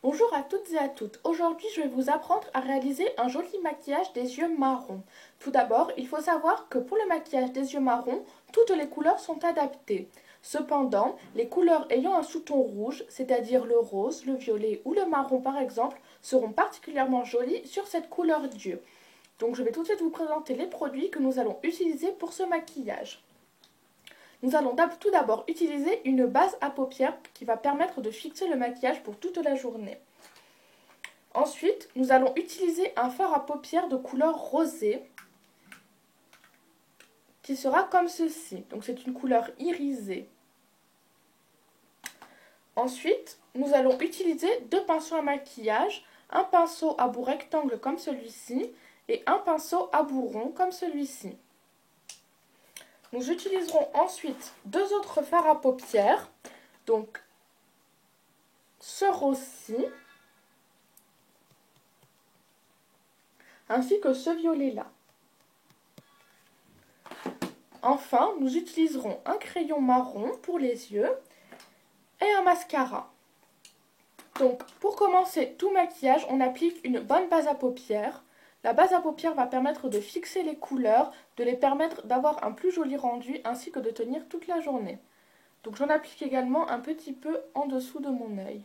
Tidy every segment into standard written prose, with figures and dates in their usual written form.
Bonjour à toutes et à toutes. Aujourd'hui, je vais vous apprendre à réaliser un joli maquillage des yeux marrons. Tout d'abord, il faut savoir que pour le maquillage des yeux marrons, toutes les couleurs sont adaptées. Cependant, les couleurs ayant un sous-ton rouge, c'est-à-dire le rose, le violet ou le marron par exemple, seront particulièrement jolies sur cette couleur d'yeux. Donc je vais tout de suite vous présenter les produits que nous allons utiliser pour ce maquillage. Nous allons tout d'abord utiliser une base à paupières qui va permettre de fixer le maquillage pour toute la journée. Ensuite, nous allons utiliser un fard à paupières de couleur rosée qui sera comme ceci. Donc c'est une couleur irisée. Ensuite, nous allons utiliser deux pinceaux à maquillage, un pinceau à bout rectangle comme celui-ci et un pinceau à bout rond comme celui-ci. Nous utiliserons ensuite deux autres fards à paupières, donc ce rose-ci, ainsi que ce violet-là. Enfin, nous utiliserons un crayon marron pour les yeux et un mascara. Donc, pour commencer tout maquillage, on applique une bonne base à paupières. La base à paupières va permettre de fixer les couleurs, de les permettre d'avoir un plus joli rendu ainsi que de tenir toute la journée. Donc j'en applique également un petit peu en dessous de mon œil.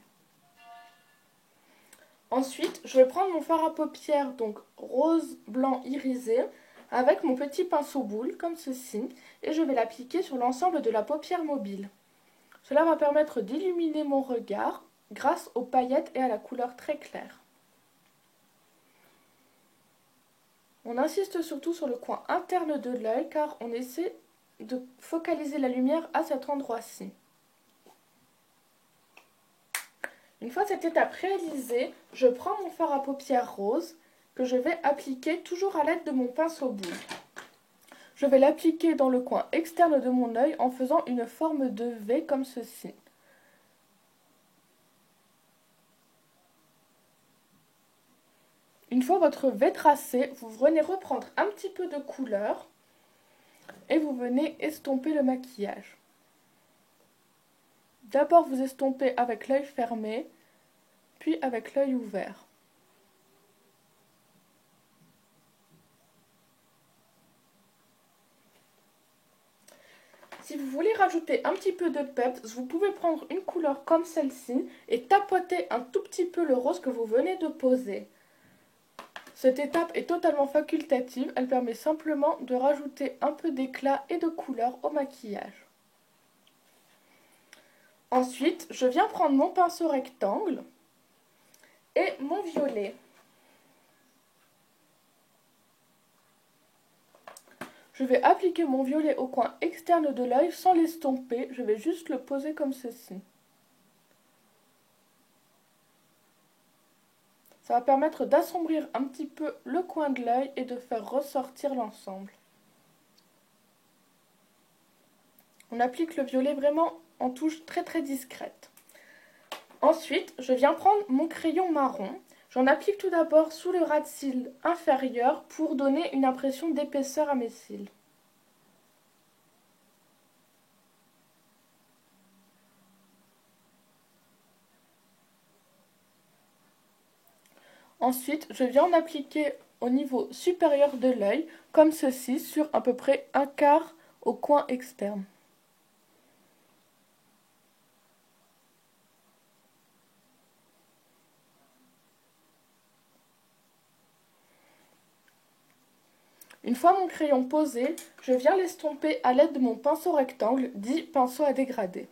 Ensuite, je vais prendre mon fard à paupières, donc rose blanc irisé, avec mon petit pinceau boule, comme ceci, et je vais l'appliquer sur l'ensemble de la paupière mobile. Cela va permettre d'illuminer mon regard grâce aux paillettes et à la couleur très claire. On insiste surtout sur le coin interne de l'œil car on essaie de focaliser la lumière à cet endroit-ci. Une fois cette étape réalisée, je prends mon fard à paupières rose que je vais appliquer toujours à l'aide de mon pinceau boule. Je vais l'appliquer dans le coin externe de mon œil en faisant une forme de V comme ceci. Une fois votre V tracé, vous venez reprendre un petit peu de couleur et vous venez estomper le maquillage. D'abord vous estompez avec l'œil fermé, puis avec l'œil ouvert. Si vous voulez rajouter un petit peu de peps, vous pouvez prendre une couleur comme celle-ci et tapoter un tout petit peu le rose que vous venez de poser. Cette étape est totalement facultative, elle permet simplement de rajouter un peu d'éclat et de couleur au maquillage. Ensuite, je viens prendre mon pinceau rectangle et mon violet. Je vais appliquer mon violet au coin externe de l'œil sans l'estomper, je vais juste le poser comme ceci. Ça va permettre d'assombrir un petit peu le coin de l'œil et de faire ressortir l'ensemble. On applique le violet vraiment en touche très très discrète. Ensuite, je viens prendre mon crayon marron. J'en applique tout d'abord sous le ras de cils inférieur pour donner une impression d'épaisseur à mes cils. Ensuite, je viens en appliquer au niveau supérieur de l'œil, comme ceci, sur à peu près un quart au coin externe. Une fois mon crayon posé, je viens l'estomper à l'aide de mon pinceau rectangle, dit pinceau à dégrader.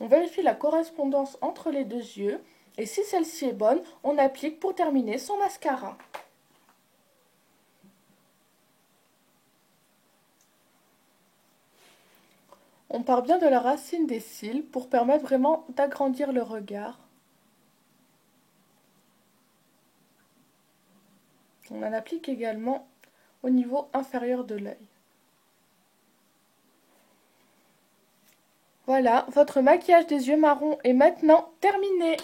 On vérifie la correspondance entre les deux yeux et si celle-ci est bonne, on applique pour terminer son mascara. On part bien de la racine des cils pour permettre vraiment d'agrandir le regard. On en applique également au niveau inférieur de l'œil. Voilà, votre maquillage des yeux marrons est maintenant terminé.